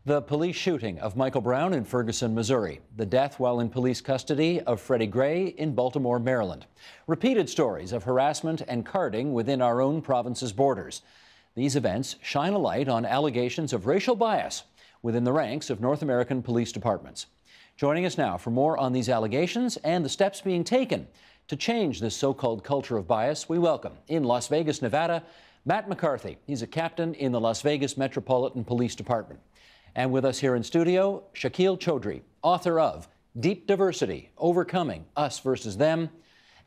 The police shooting of Michael Brown in Ferguson, Missouri. The death while in police custody of Freddie Gray in Baltimore, Maryland. Repeated stories of harassment and carding within our own province's borders. These events shine a light on allegations of racial bias within the ranks of North American police departments. Joining us now for more on these allegations and the steps being taken to change this so-called culture of bias, we welcome, in Las Vegas, Nevada, Matt Mccarthy. He's a captain in the Las Vegas Metropolitan Police Department. And with us here in studio, Shakil Chaudhry, author of Deep Diversity, Overcoming Us Versus Them,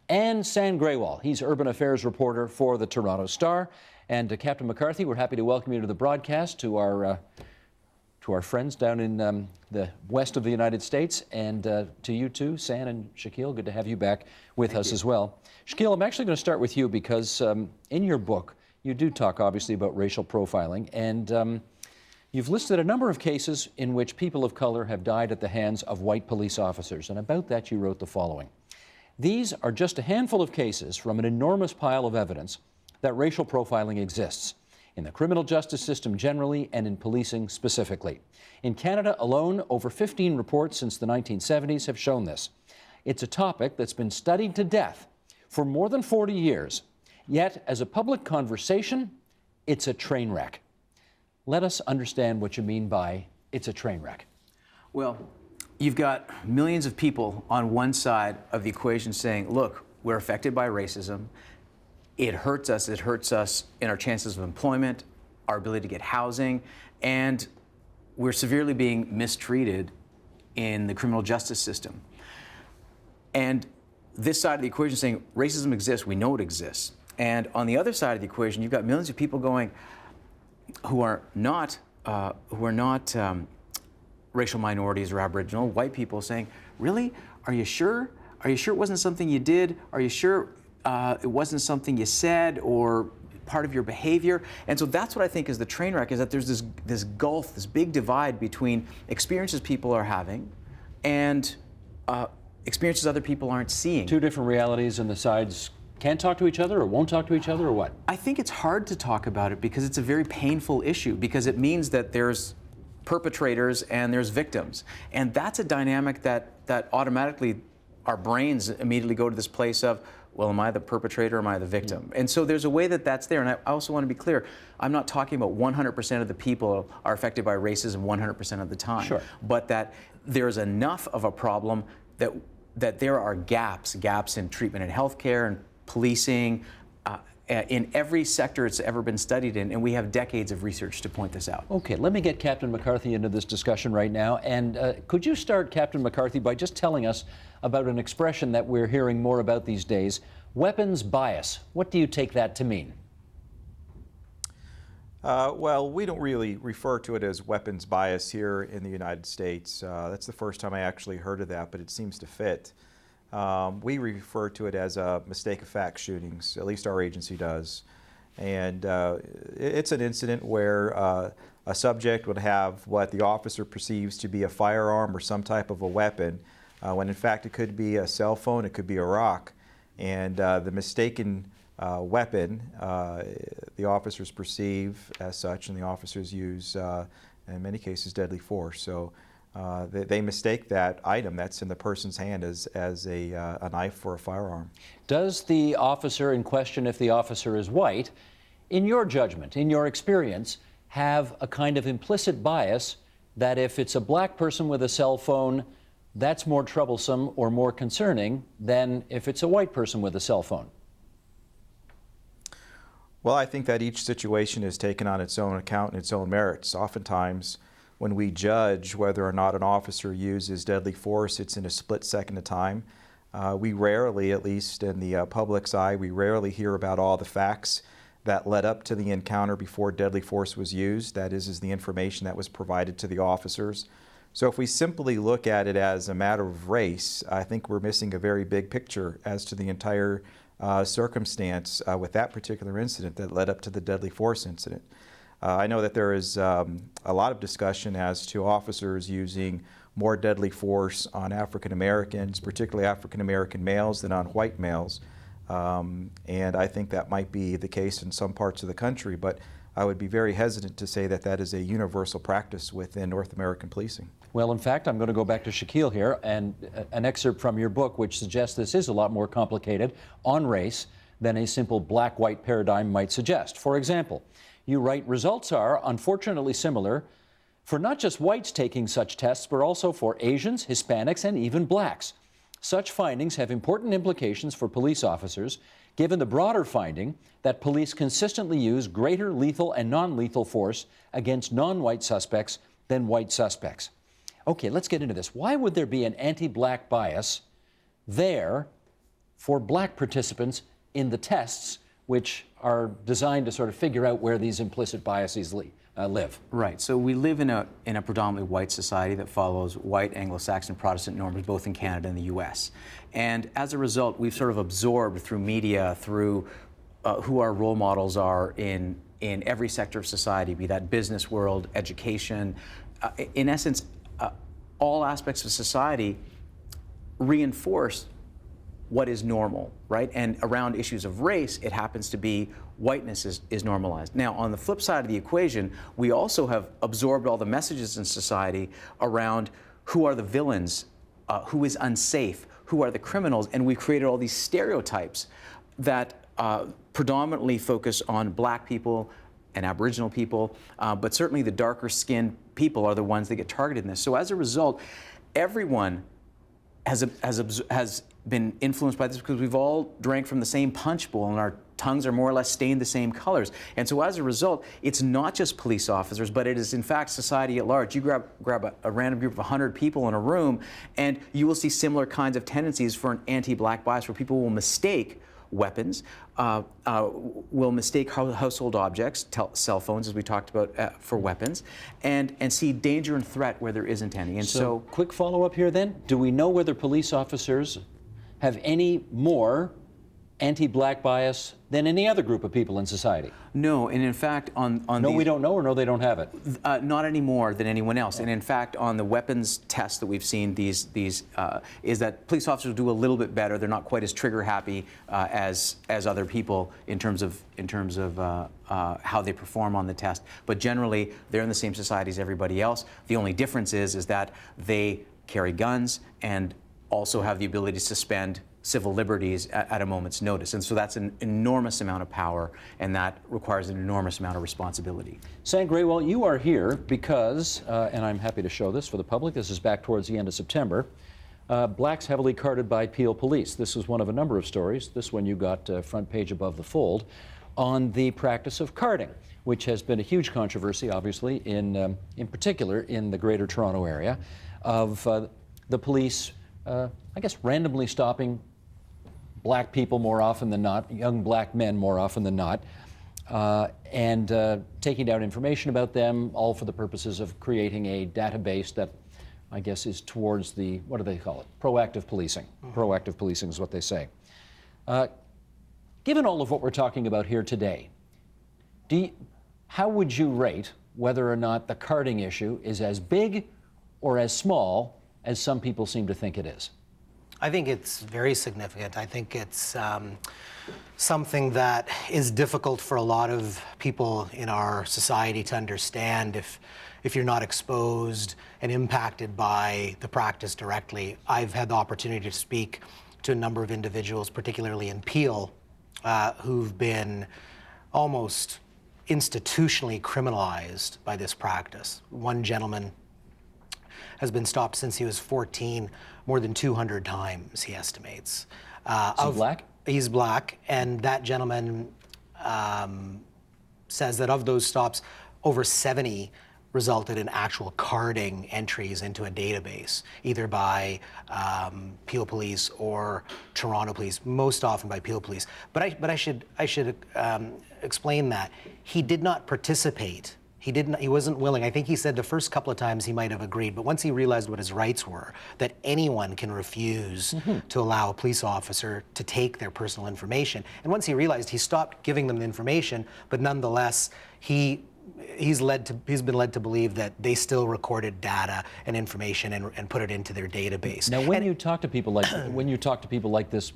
and San Graywall. He's urban affairs reporter for the Toronto Star. And Captain McCarthy, we're happy to welcome you to the broadcast, to our friends down in the west of the United States, and to you too, San and Shakil. Good to have you back with us as well. Shakil, I'm actually going to start with you because in your book, you do talk obviously about racial profiling, and you've listed a number of cases in which people of color have died at the hands of white police officers, and about that you wrote the following. These are just a handful of cases from an enormous pile of evidence that racial profiling exists in the criminal justice system generally and in policing specifically. In Canada alone, over 15 reports since the 1970s have shown this. It's a topic that's been studied to death for more than 40 years, yet as a public conversation, it's a train wreck. Let us understand what you mean by it's a train wreck. Well, you've got millions of people on one side of the equation saying, look, we're affected by racism. It hurts us in our chances of employment, our ability to get housing, and we're severely being mistreated in the criminal justice system. And this side of the equation saying racism exists, we know it exists. And on the other side of the equation, you've got millions of people going, who are not racial minorities or Aboriginal, white people saying, really? Are you sure? Are you sure it wasn't something you did? Are you sure it wasn't something you said or part of your behavior? And so that's what I think is the train wreck, is that there's this gulf, this big divide between experiences people are having and experiences other people aren't seeing. Two different realities, and the sides can't talk to each other or won't talk to each other, or what? I think it's hard to talk about it because it's a very painful issue, because it means that there's perpetrators and there's victims. And that's a dynamic that automatically our brains immediately go to this place of, well, am I the perpetrator or am I the victim? And so there's a way that that's there. And I also want to be clear, I'm not talking about 100% of the people are affected by racism 100% of the time. Sure. But that there's enough of a problem that there are gaps in treatment and healthcare and policing, in every sector it's ever been studied in, and we have decades of research to point this out. Okay, let me get Captain McCarthy into this discussion right now. And could you start, Captain McCarthy, by just telling us about an expression that we're hearing more about these days, weapons bias. What do you take that to mean? Well, we don't really refer to it as weapons bias here in the United States. That's the first time I actually heard of that, but it seems to fit. We refer to it as mistake of fact shootings, at least our agency does. And it's an incident where a subject would have what the officer perceives to be a firearm or some type of a weapon, when in fact it could be a cell phone, it could be a rock. And the mistaken weapon, the officers perceive as such, and the officers use, in many cases, deadly force. So they mistake that item that's in the person's hand as a knife or a firearm. Does the officer in question, if the officer is white, in your judgment, in your experience, have a kind of implicit bias that if it's a black person with a cell phone, that's more troublesome or more concerning than if it's a white person with a cell phone? Well, I think that each situation is taken on its own account and its own merits. Oftentimes, when we judge whether or not an officer uses deadly force, it's in a split second of time. We rarely, at least in the public's eye, we rarely hear about all the facts that led up to the encounter before deadly force was used. That is the information that was provided to the officers. So if we simply look at it as a matter of race, I think we're missing a very big picture as to the entire circumstance with that particular incident that led up to the deadly force incident. I know that there is a lot of discussion as to officers using more deadly force on African Americans, particularly African American males, than on white males. And I think that might be the case in some parts of the country, but I would be very hesitant to say that that is a universal practice within North American policing. Well, in fact, I'm going to go back to Shaquille here and an excerpt from your book which suggests this is a lot more complicated on race than a simple black-white paradigm might suggest. For example, you write, results are unfortunately similar for not just whites taking such tests, but also for Asians, Hispanics, and even blacks. Such findings have important implications for police officers, given the broader finding that police consistently use greater lethal and non-lethal force against non-white suspects than white suspects. Okay, let's get into this. Why would there be an anti-black bias there for black participants in the tests, which are designed to sort of figure out where these implicit biases live? Right. So we live in a predominantly white society that follows white Anglo-Saxon Protestant norms, both in Canada and the U.S. And as a result, we've sort of absorbed through media, through who our role models are in every sector of society, be that business world, education, in essence, all aspects of society reinforce what is normal, right? And around issues of race, it happens to be whiteness is normalized. Now, on the flip side of the equation, we also have absorbed all the messages in society around who are the villains, who is unsafe, who are the criminals, and we've created all these stereotypes that predominantly focus on black people and Aboriginal people, but certainly the darker skinned people are the ones that get targeted in this. So as a result, everyone has been influenced by this because we've all drank from the same punch bowl and our tongues are more or less stained the same colors. And so as a result, it's not just police officers, but it is in fact society at large. You grab a random group of 100 people in a room and you will see similar kinds of tendencies for an anti-black bias where people will mistake weapons, will mistake household objects, cell phones, as we talked about, for weapons, and see danger and threat where there isn't any. And so quick follow-up here then. Do we know whether police officers have any more anti-black bias than any other group of people in society? No, and in fact, we don't know, or no, they don't have it? Not any more than anyone else. And in fact, on the weapons tests that we've seen, is that police officers do a little bit better. They're not quite as trigger happy as other people in terms of how they perform on the test. But generally, they're in the same society as everybody else. The only difference is that they carry guns and also have the ability to suspend civil liberties at a moment's notice. And so that's an enormous amount of power, and that requires an enormous amount of responsibility. Sam Graywell, you are here because, and I'm happy to show this for the public, this is back towards the end of September, blacks heavily carded by Peel police. This is one of a number of stories. This one you got front page above the fold on the practice of carding, which has been a huge controversy, obviously, in particular in the Greater Toronto area, of the police, I guess, randomly stopping black people more often than not, young black men more often than not, and taking down information about them, all for the purposes of creating a database that I guess is towards the, what do they call it? Proactive policing. Proactive policing is what they say. Given all of what we're talking about here today, how would you rate whether or not the carding issue is as big or as small as some people seem to think it is? I think it's very significant. I think it's something that is difficult for a lot of people in our society to understand if you're not exposed and impacted by the practice directly. I've had the opportunity to speak to a number of individuals, particularly in Peel, who've been almost institutionally criminalized by this practice. One gentleman has been stopped since he was 14 more than 200 times, he estimates. Is he black? He's black, and that gentleman says that of those stops, over 70 resulted in actual carding entries into a database, either by Peel Police or Toronto Police, most often by Peel Police. But I should explain that he did not participate. He wasn't willing. I think he said the first couple of times he might have agreed, but once he realized what his rights were, that anyone can refuse to allow a police officer to take their personal information. And once he realized, he stopped giving them the information, but nonetheless, he he's been led to believe that they still recorded data and information and put it into their database. Now, when you talk to people like this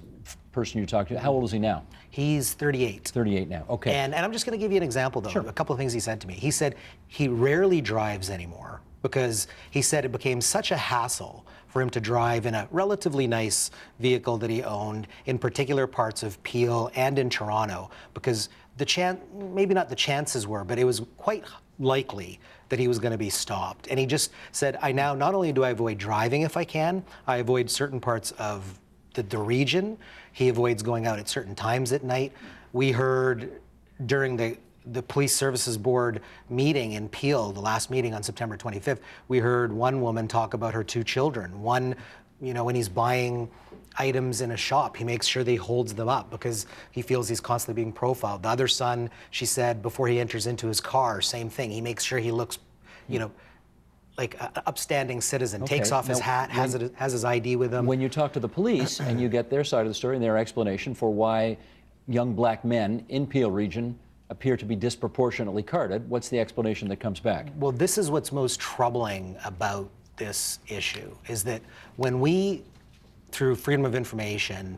person you talked to, how old is he now? He's 38. 38 now. Okay. And I'm just going to give you an example, though. Sure. A couple of things he said to me. He said he rarely drives anymore because he said it became such a hassle for him to drive in a relatively nice vehicle that he owned in particular parts of Peel and in Toronto, because maybe not the chances were, but it was quite likely that he was going to be stopped. And he just said, I now, not only do I avoid driving if I can, I avoid certain parts of the region. He avoids going out at certain times at night. We heard during the Police Services Board meeting in Peel, the last meeting on September 25th, we heard one woman talk about her 2 children. One, when he's buying items in a shop, he makes sure that he holds them up because he feels he's constantly being profiled. The other son, she said, before he enters into his car, same thing. He makes sure he looks, like an upstanding citizen, takes off his hat, has his ID with him. When you talk to the police and you get their side of the story and their explanation for why young black men in Peel region appear to be disproportionately carded, what's the explanation that comes back? Well, this is what's most troubling about this issue, is that when we, through Freedom of Information,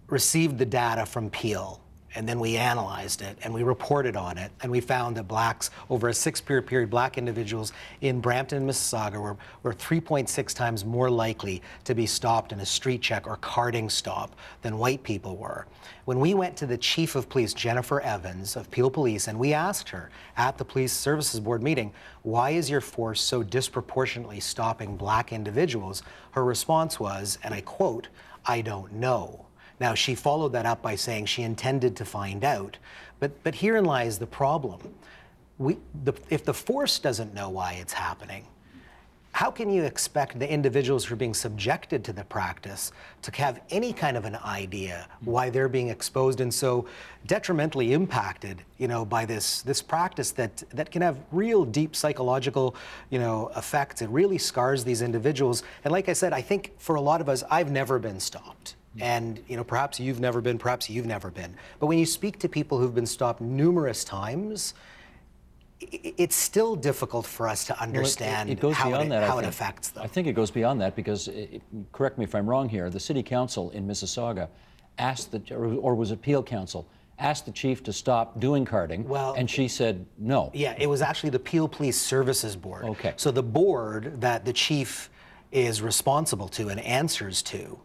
received the data from Peel, and then we analyzed it and we reported on it, and we found that blacks, over a 6-year period, black individuals in Brampton and Mississauga were 3.6 times more likely to be stopped in a street check or carding stop than white people were. When we went to the Chief of Police, Jennifer Evans of Peel Police, and we asked her at the Police Services Board meeting, why is your force so disproportionately stopping black individuals? Her response was, and I quote, I don't know. Now, she followed that up by saying she intended to find out, but herein lies the problem. If the force doesn't know why it's happening, how can you expect the individuals who are being subjected to the practice to have any kind of an idea why they're being exposed and so detrimentally impacted, by this practice that can have real deep psychological, effects? It really scars these individuals. And like I said, I think for a lot of us, I've never been stopped. And perhaps you've never been, perhaps you've never been. But when you speak to people who've been stopped numerous times, it's still difficult for us to understand how it affects them. I think it goes beyond that because, correct me if I'm wrong here, the City Council in Mississauga asked or was it Peel Council, asked the chief to stop doing carding, and she said no. Yeah, it was actually the Peel Police Services Board. Okay. So the board that the chief is responsible to and answers to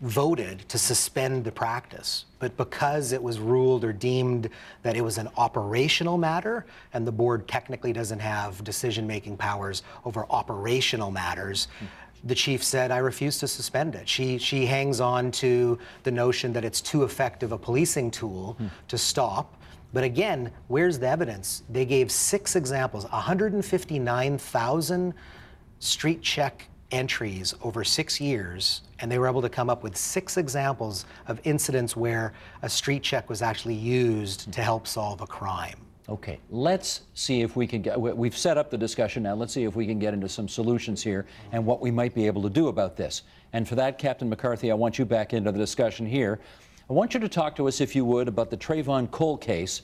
voted to suspend the practice, but because it was ruled or deemed that it was an operational matter, and the board technically doesn't have decision-making powers over operational matters, the chief said, I refuse to suspend it. She hangs on to the notion that it's too effective a policing tool to stop. But again, where's the evidence? They gave 6 examples, 159,000 street check entries over 6 years, and they were able to come up with 6 examples of incidents where a street check was actually used to help solve a crime. Okay, let's see if we can get, we've set up the discussion now, let's see if we can get into some solutions here and what we might be able to do about this. And for that, Captain McCarthy, I want you back into the discussion here. I want you to talk to us, if you would, about the Trayvon Cole case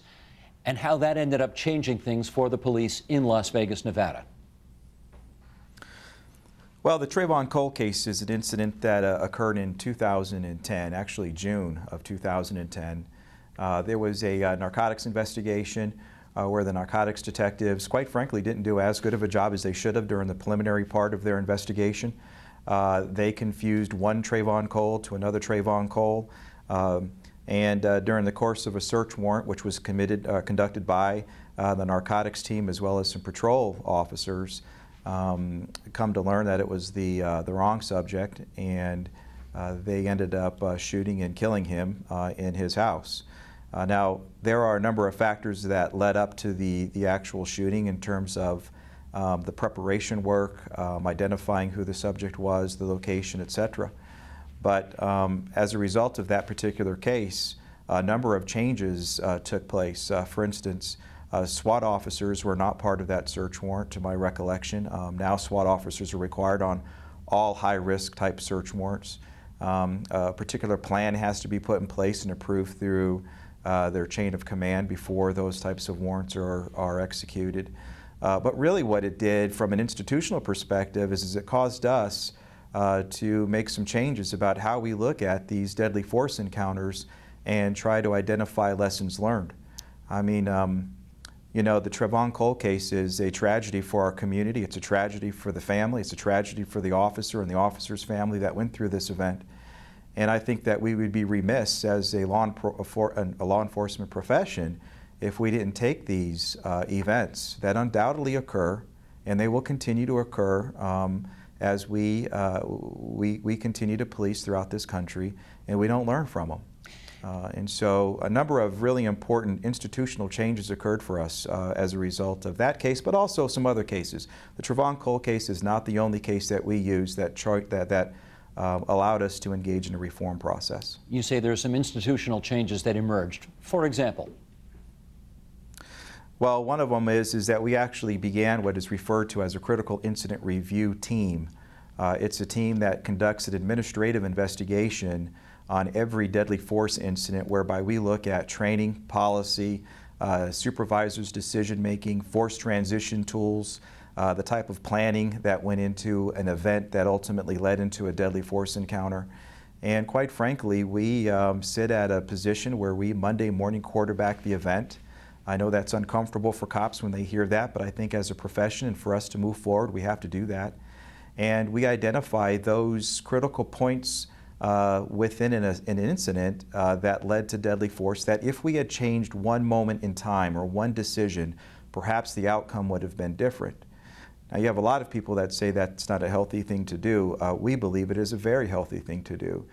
and how that ended up changing things for the police in Las Vegas, Nevada. Well, the Trayvon Cole case is an incident that occurred in 2010, actually June of 2010. There was a narcotics investigation where the narcotics detectives, quite frankly, didn't do as good of a job as they should have during the preliminary part of their investigation. They confused one Trayvon Cole to another Trayvon Cole. And during the course of a search warrant, which was conducted by the narcotics team as well as some patrol officers, come to learn that it was the wrong subject, and they ended up shooting and killing him in his house. Now, there are a number of factors that led up to the actual shooting in terms of the preparation work, identifying who the subject was, the location, etc. But as a result of that particular case, a number of changes took place. For instance, SWAT officers were not part of that search warrant, to my recollection. Now SWAT officers are required on all high-risk type search warrants. A particular plan has to be put in place and approved through their chain of command before those types of warrants are executed. But really what it did from an institutional perspective is it caused us to make some changes about how we look at these deadly force encounters and try to identify lessons learned. I mean, you know, the Trayvon Cole case is a tragedy for our community. It's a tragedy for the family. It's a tragedy for the officer and the officer's family that went through this event. And I think that we would be remiss as a law enforcement profession if we didn't take these events that undoubtedly occur, and they will continue to occur as we continue to police throughout this country, and we don't learn from them. And so a number of really important institutional changes occurred for us as a result of that case, but also some other cases. The Trayvon Cole case is not the only case that we use that allowed us to engage in a reform process. You say there are some institutional changes that emerged. For example? Well, one of them is that we actually began what is referred to as a critical incident review team. It's a team that conducts an administrative investigation on every deadly force incident, whereby we look at training, policy, supervisors' decision-making, force transition tools, the type of planning that went into an event that ultimately led into a deadly force encounter. And quite frankly, we sit at a position where we Monday morning quarterback the event. I know that's uncomfortable for cops when they hear that, but I think as a profession and for us to move forward, we have to do that. And we identify those critical points within an incident that led to deadly force, that if we had changed one moment in time or one decision, perhaps the outcome would have been different. Now, you have a lot of people that say that's not a healthy thing to do. We believe it is a very healthy thing to do.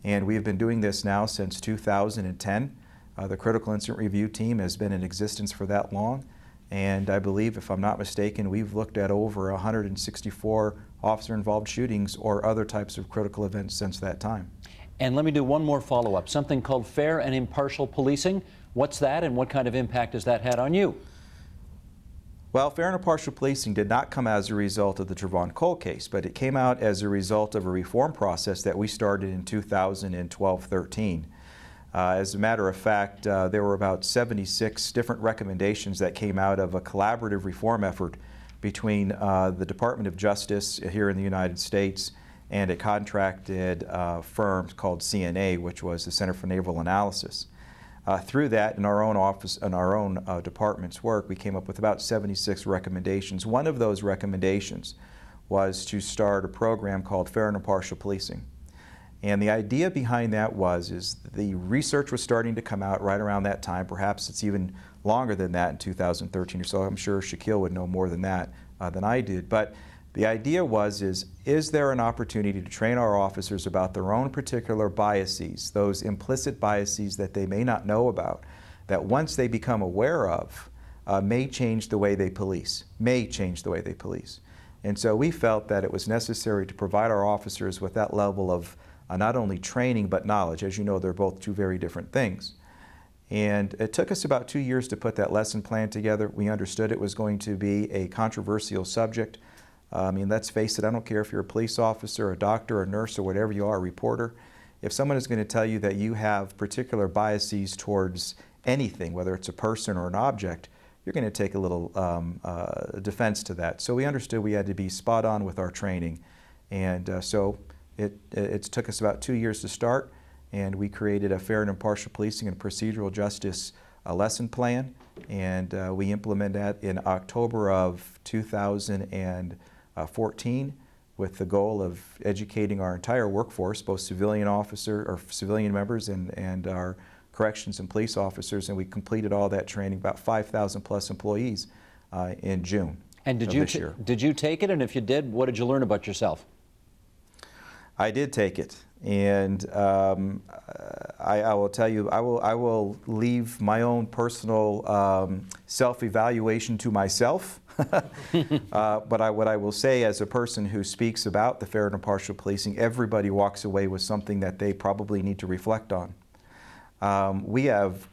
And we've been doing this now since 2010. The Critical Incident Review Team has been in existence for that long. And I believe, if I'm not mistaken, we've looked at over 164 officer-involved shootings or other types of critical events since that time. And let me do one more follow-up, something called fair and impartial policing. What's that, and what kind of impact has that had on you? Well, fair and impartial policing did not come as a result of the Trayvon Cole case, but it came out as a result of a reform process that we started in 2012-13. As a matter of fact, there were about 76 different recommendations that came out of a collaborative reform effort between the Department of Justice here in the United States and a contracted firm called CNA, which was the Center for Naval Analysis. Through that, in our own office and our own department's work, we came up with about 76 recommendations. One of those recommendations was to start a program called Fair and Impartial Policing. And the idea behind that is the research was starting to come out right around that time. Perhaps it's even longer than that, in 2013 or so. I'm sure Shaquille would know more than that than I did. But the idea is there an opportunity to train our officers about their own particular biases, those implicit biases that they may not know about, that once they become aware of, may change the way they police, And so we felt that it was necessary to provide our officers with that level of not only training but knowledge. As you know, they're both two very different things. And it took us about 2 years to put that lesson plan together. We understood it was going to be a controversial subject. I mean, let's face it, I don't care if you're a police officer, a doctor, a nurse, or whatever you are, a reporter. If someone is going to tell you that you have particular biases towards anything, whether it's a person or an object, you're going to take a little defense to that. So we understood we had to be spot on with our training. And so it took us about 2 years to start, and we created a fair and impartial policing and procedural justice lesson plan, and we implemented that in October of 2014 with the goal of educating our entire workforce, both civilian members and our corrections and police officers, and we completed all that training, about 5,000 plus employees in June of this year. Did you take it, and if you did, what did you learn about yourself? I did take it, and I will tell you, I will leave my own personal self-evaluation to myself. But what I will say, as a person who speaks about the fair and impartial policing, everybody walks away with something that they probably need to reflect on. We have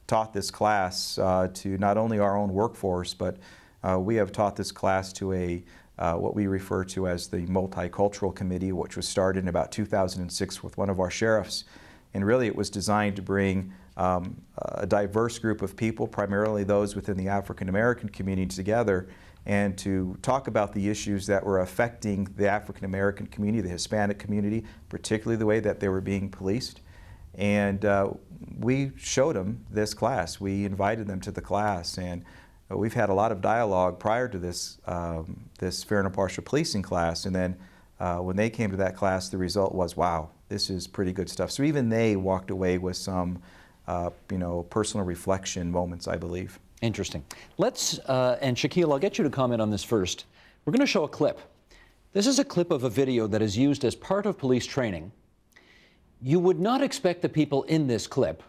taught this class to not only our own workforce, but we have taught this class to what we refer to as the Multicultural Committee, which was started in about 2006 with one of our sheriffs. And really it was designed to bring a diverse group of people, primarily those within the African American community, together and to talk about the issues that were affecting the African American community, the Hispanic community, particularly the way that they were being policed. And we showed them this class. We invited them to the class, and we've had a lot of dialogue prior to this, this fair and impartial policing class. And then when they came to that class, the result was, wow, this is pretty good stuff. So even they walked away with some, personal reflection moments, I believe. Interesting. Let's, and Shaquille, I'll get you to comment on this first. We're going to show a clip. This is a clip of a video that is used as part of police training. You would not expect the people in this clip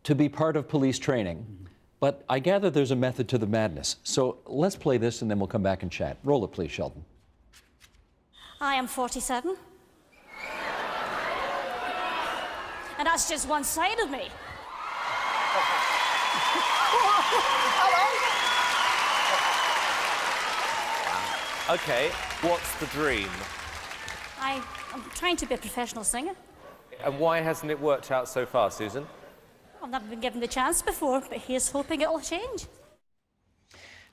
to be part of police training, but I gather there's a method to the madness. So let's play this and then we'll come back and chat. Roll it, please, Sheldon. I am 47. And that's just one side of me. Okay, what's the dream? I'm trying to be a professional singer. And why hasn't it worked out so far, Susan? I've never been given the chance before, but here's hoping it'll change.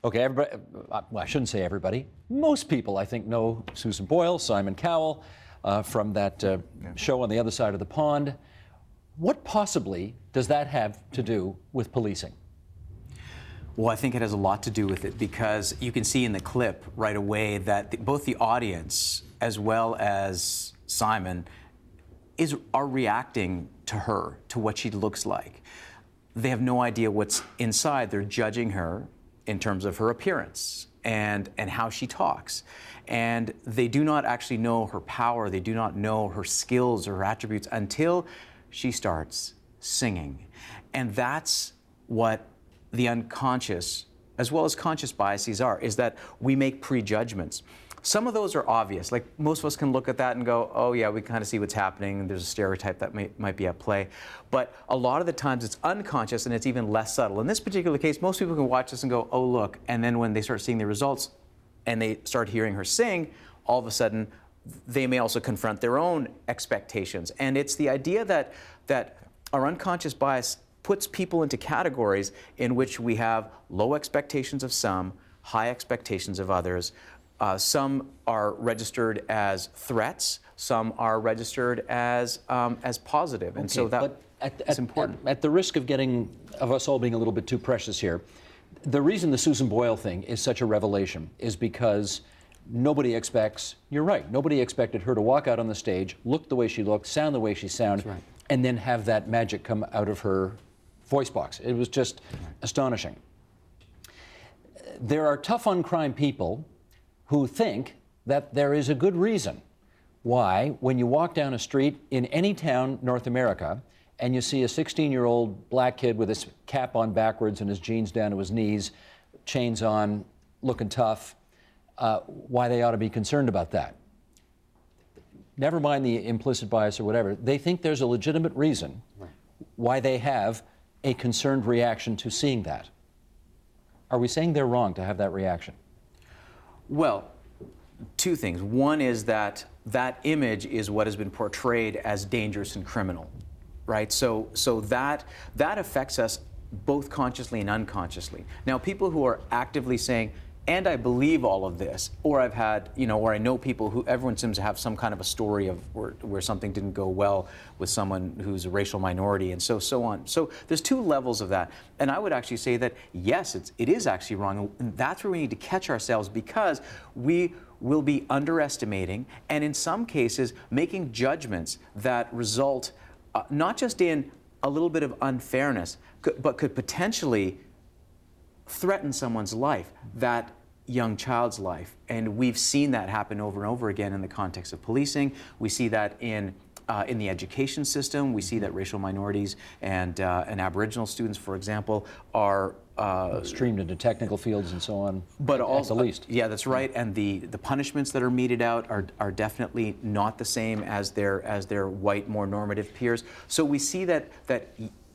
Okay, everybody, well, I shouldn't say everybody. Most people, I think, know Susan Boyle, Simon Cowell, from that show on the other side of the pond. What possibly does that have to do with policing? Well, I think it has a lot to do with it, because you can see in the clip right away that both the audience as well as Simon are reacting to her, to what she looks like. They have no idea what's inside. They're judging her in terms of her appearance and how she talks. And they do not actually know her power. They do not know her skills or her attributes until she starts singing. And that's what the unconscious, as well as conscious biases are, is that we make prejudgments. Some of those are obvious. Like, most of us can look at that and go, oh yeah, we kind of see what's happening. There's a stereotype that might be at play. But a lot of the times it's unconscious and it's even less subtle. In this particular case, most people can watch this and go, oh look, and then when they start seeing the results and they start hearing her sing, all of a sudden they may also confront their own expectations. And it's the idea that our unconscious bias puts people into categories in which we have low expectations of some, high expectations of others. Some are registered as threats. Some are registered as positive, and so that's important. At the risk of us all being a little bit too precious here, the reason the Susan Boyle thing is such a revelation is because nobody expects. You're right. Nobody expected her to walk out on the stage, look the way she looked, sound the way she sounded, right, and then have that magic come out of her voice box. It was just astonishing. There are tough on crime people who think that there is a good reason why, when you walk down a street in any town, North America, and you see a 16-year-old black kid with his cap on backwards and his jeans down to his knees, chains on, looking tough, why they ought to be concerned about that. Never mind the implicit bias or whatever. They think there's a legitimate reason why they have a concerned reaction to seeing that. Are we saying they're wrong to have that reaction? Well, two things. One is that image is what has been portrayed as dangerous and criminal, right? So that affects us both consciously and unconsciously. Now, people who are actively saying, and I believe all of this, or I've had, or I know people who, everyone seems to have some kind of a story of where something didn't go well with someone who's a racial minority, and so on. So there's two levels of that. And I would actually say that, yes, it is actually wrong. And that's where we need to catch ourselves, because we will be underestimating and in some cases making judgments that result not just in a little bit of unfairness, but could potentially threaten someone's life, that young child's life. And we've seen that happen over and over again in the context of policing. We see that in the education system. We see that racial minorities and Aboriginal students, for example, are streamed into technical fields and so on. But also, at the least. Yeah, that's right. And the punishments that are meted out are definitely not the same as their white, more normative peers. So we see that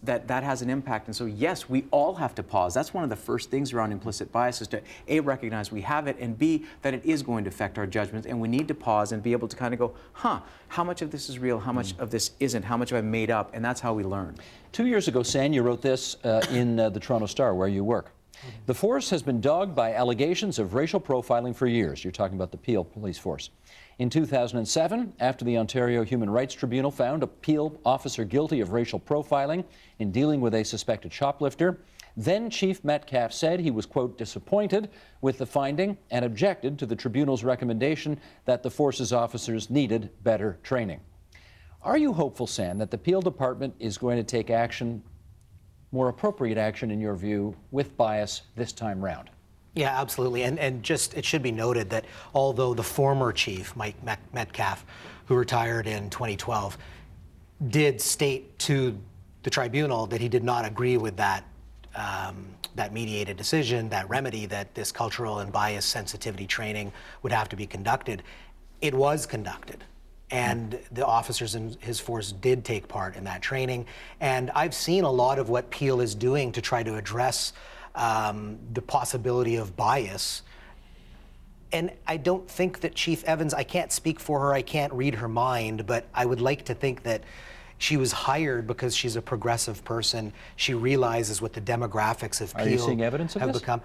that has an impact. And so, yes, we all have to pause. That's one of the first things around implicit bias is to, A, recognize we have it, and B, that it is going to affect our judgments. And we need to pause and be able to kind of go, how much of this is real? How much of this isn't? How much have I made up? And that's how we learn. 2 years ago, San, you wrote this in the Toronto Star, where you work. The force has been dogged by allegations of racial profiling for years. You're talking about the Peel police force. In 2007, after the Ontario Human Rights Tribunal found a Peel officer guilty of racial profiling in dealing with a suspected shoplifter, then Chief Metcalf said he was, quote, disappointed with the finding and objected to the tribunal's recommendation that the force's officers needed better training. Are you hopeful, San, that the Peel Department is going to take action, more appropriate action in your view, with bias this time round? Yeah, absolutely. And just, it should be noted that although the former chief, Mike Metcalf, who retired in 2012, did state to the tribunal that he did not agree with that mediated decision, that remedy, that this cultural and bias sensitivity training would have to be conducted, it was conducted. And the officers in his force did take part in that training. And I've seen a lot of what Peel is doing to try to address the possibility of bias. And I don't think that Chief Evans, I can't speak for her, I can't read her mind, but I would like to think that she was hired because she's a progressive person. She realizes what the demographics of Peel Are you seeing evidence of have this? become.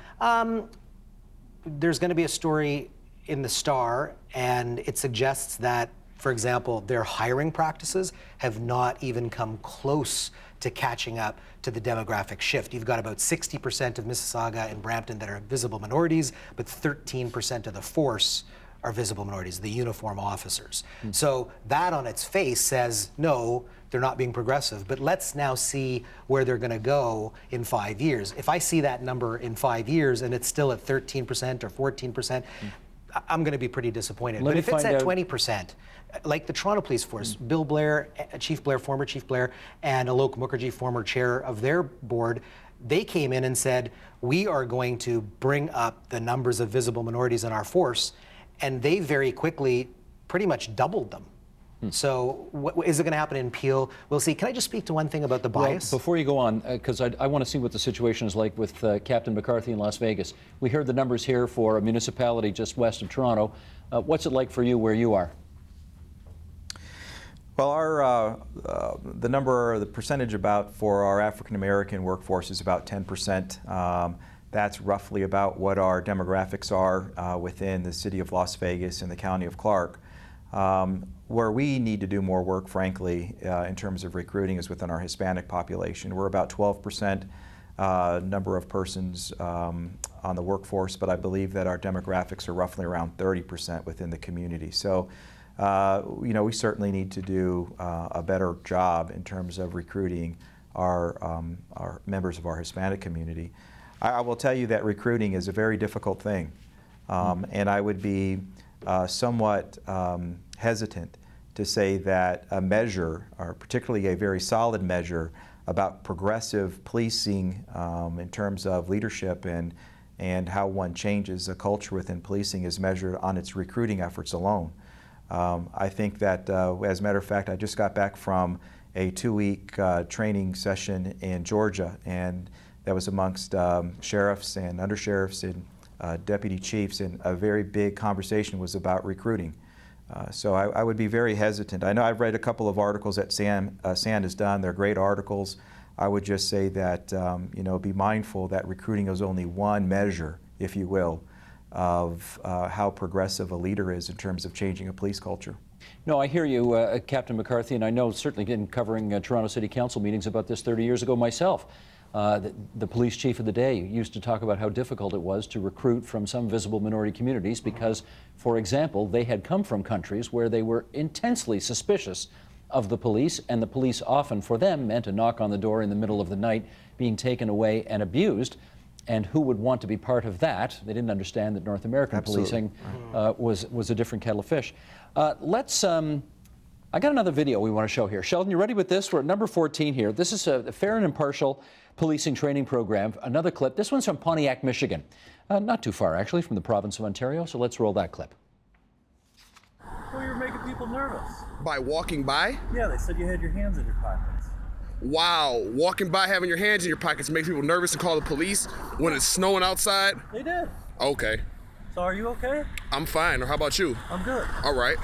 There's going to be a story in the Star, and it suggests that, for example, their hiring practices have not even come close to catching up to the demographic shift. You've got about 60% of Mississauga and Brampton that are visible minorities, but 13% of the force are visible minorities, the uniform officers. So that on its face says, no, they're not being progressive, but let's now see where they're gonna go in 5 years. If I see that number in 5 years and it's still at 13% or 14%, I'm gonna be pretty disappointed. But if it's at 20%, like the Toronto Police Force, Bill Blair, Chief Blair, former Chief Blair, and Alok Mukherjee, former chair of their board, they came in and said, we are going to bring up the numbers of visible minorities in our force, and they very quickly pretty much doubled them. So what, is it going to happen in Peel? We'll see. Can I just speak to one thing about the bias? Well, before you go on, because I want to see what the situation is like with Captain McCarthy in Las Vegas. We heard the numbers here for a municipality just west of Toronto. What's it like for you where you are? Well, the percentage about for our African American workforce is about 10%. That's roughly about what our demographics are within the city of Las Vegas and the county of Clark. Where we need to do more work, frankly, in terms of recruiting is within our Hispanic population. We're about 12% number of persons on the workforce, but I believe that our demographics are roughly around 30% within the community. So, we certainly need to do a better job in terms of recruiting our members of our Hispanic community. I will tell you that recruiting is a very difficult thing, and I would be somewhat hesitant to say that a measure, or particularly a very solid measure, about progressive policing in terms of leadership and how one changes a culture within policing is measured on its recruiting efforts alone. I think that, as a matter of fact, I just got back from a 2-week training session in Georgia, and that was amongst sheriffs and undersheriffs and deputy chiefs, and a very big conversation was about recruiting. So I would be very hesitant. I know I've read a couple of articles that San has done. They're great articles. I would just say that, be mindful that recruiting is only one measure, if you will, of how progressive a leader is in terms of changing a police culture. No, I hear you, Captain McCarthy, and I know certainly in covering Toronto City Council meetings about this 30 years ago myself. The police chief of the day used to talk about how difficult it was to recruit from some visible minority communities because, for example, they had come from countries where they were intensely suspicious of the police, and the police often, for them, meant a knock on the door in the middle of the night, being taken away and abused. And who would want to be part of that? They didn't understand that North American policing was a different kettle of fish. I got another video we want to show here. Sheldon, you ready with this? We're at number 14 here. This is a fair and impartial policing training program. Another clip. This one's from Pontiac, Michigan. Not too far, actually, from the province of Ontario. So let's roll that clip. Well, you're making people nervous. By walking by? Yeah, they said you had your hands in your pockets. Wow, walking by having your hands in your pockets makes people nervous to call the police when it's snowing outside? They did. Okay. So are you okay? I'm fine. Or how about you? I'm good. All right.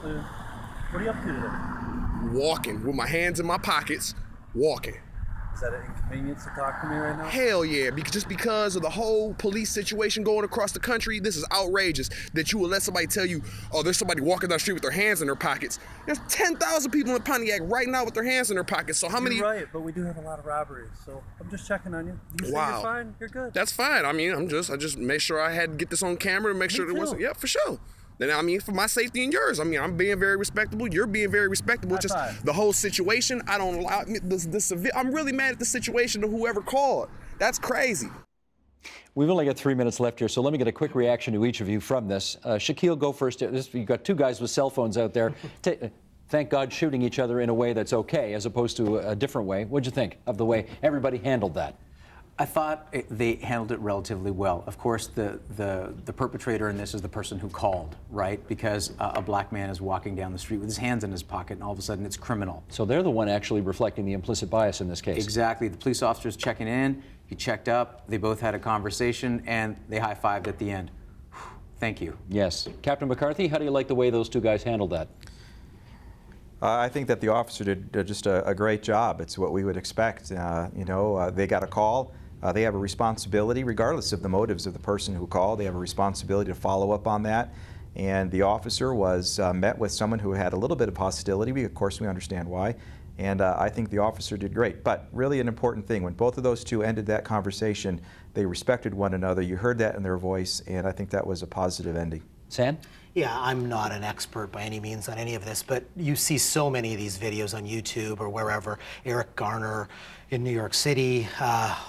What are you up to today? Walking with my hands in my pockets, walking. Is that an inconvenience to talk to me right now? Hell yeah, just because of the whole police situation going across the country, this is outrageous that you would let somebody tell you, oh, there's somebody walking down the street with their hands in their pockets. There's 10,000 people in Pontiac right now with their hands in their pockets, so how many? You're right, but we do have a lot of robberies, so I'm just checking on you. You say Wow. you're fine? You're good. That's fine. I mean, I just made sure I had to get this on camera and make sure there wasn't, yeah, for sure. Then, I mean, for my safety and yours, I mean, I'm being very respectable. You're being very respectable. Just the whole situation, I don't allow I'm really mad at the situation of whoever called. That's crazy. We've only got 3 minutes left here, so let me get a quick reaction to each of you from this. Shaquille, go first. You've got two guys with cell phones out there. Thank God shooting each other in a way that's okay, as opposed to a different way. What'd you think of the way everybody handled that? I thought they handled it relatively well. Of course, the perpetrator in this is the person who called, right? Because a black man is walking down the street with his hands in his pocket, and all of a sudden it's criminal. So they're the one actually reflecting the implicit bias in this case. Exactly. The police officer's checking in, he checked up, they both had a conversation, and they high-fived at the end. Thank you. Yes. Captain McCarthy, how do you like the way those two guys handled that? I think that the officer did just a great job. It's what we would expect. They got a call. They have a responsibility, regardless of the motives of the person who called. They have a responsibility to follow up on that. And the officer was met with someone who had a little bit of hostility. Of course, we understand why. And I think the officer did great. But really an important thing, when both of those two ended that conversation, they respected one another. You heard that in their voice, and I think that was a positive ending. Sam? Yeah, I'm not an expert by any means on any of this, but you see so many of these videos on YouTube or wherever. Eric Garner in New York City,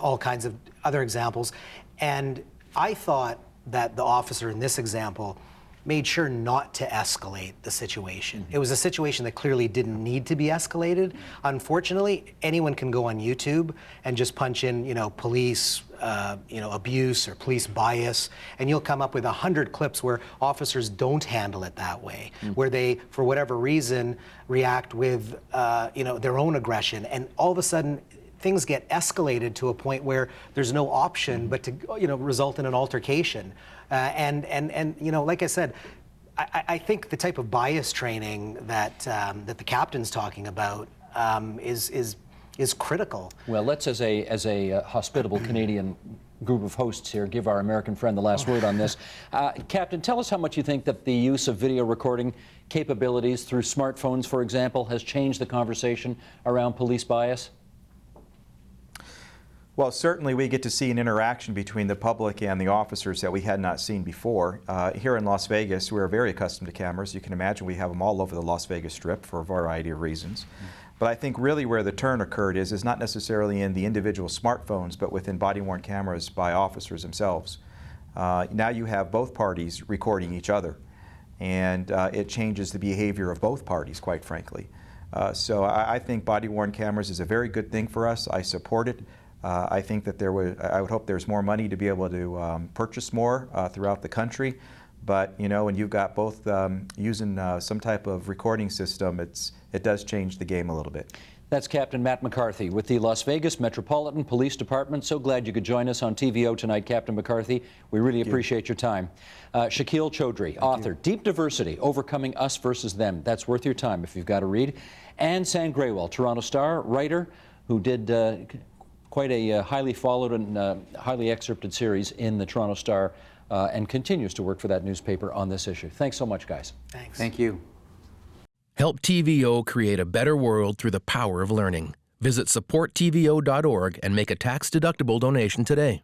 all kinds of other examples. And I thought that the officer in this example made sure not to escalate the situation. It was a situation that clearly didn't need to be escalated. Unfortunately, anyone can go on YouTube and just punch in, police, abuse or police bias, and you'll come up with 100 clips where officers don't handle it that way, where they, for whatever reason, react with, their own aggression, and all of a sudden, things get escalated to a point where there's no option but to, result in an altercation. Like I said, I think the type of bias training that the captain's talking about is critical. Well, let's, as a hospitable Canadian group of hosts here, give our American friend the last word on this. Captain, tell us how much you think that the use of video recording capabilities through smartphones, for example, has changed the conversation around police bias? Well, certainly we get to see an interaction between the public and the officers that we had not seen before. Here in Las Vegas, we're very accustomed to cameras. You can imagine we have them all over the Las Vegas Strip for a variety of reasons. But I think really where the turn occurred is not necessarily in the individual smartphones, but within body-worn cameras by officers themselves. Now you have both parties recording each other, and it changes the behavior of both parties, quite frankly. So I think body-worn cameras is a very good thing for us. I support it. I think that I would hope there's more money to be able to purchase more throughout the country. But when you've got both using some type of recording system, it does change the game a little bit. That's Captain Matt McCarthy with the Las Vegas Metropolitan Police Department. So glad you could join us on TVO tonight, Captain McCarthy. We really appreciate your time. Shaquille Chaudhry, author, Deep Diversity, Overcoming Us versus Them. That's worth your time if you've got to read. And San Graywell, Toronto Star, writer, who did quite a highly followed and highly excerpted series in the Toronto Star and continues to work for that newspaper on this issue. Thanks so much, guys. Thanks. Thank you. Help TVO create a better world through the power of learning. Visit supporttvo.org and make a tax-deductible donation today.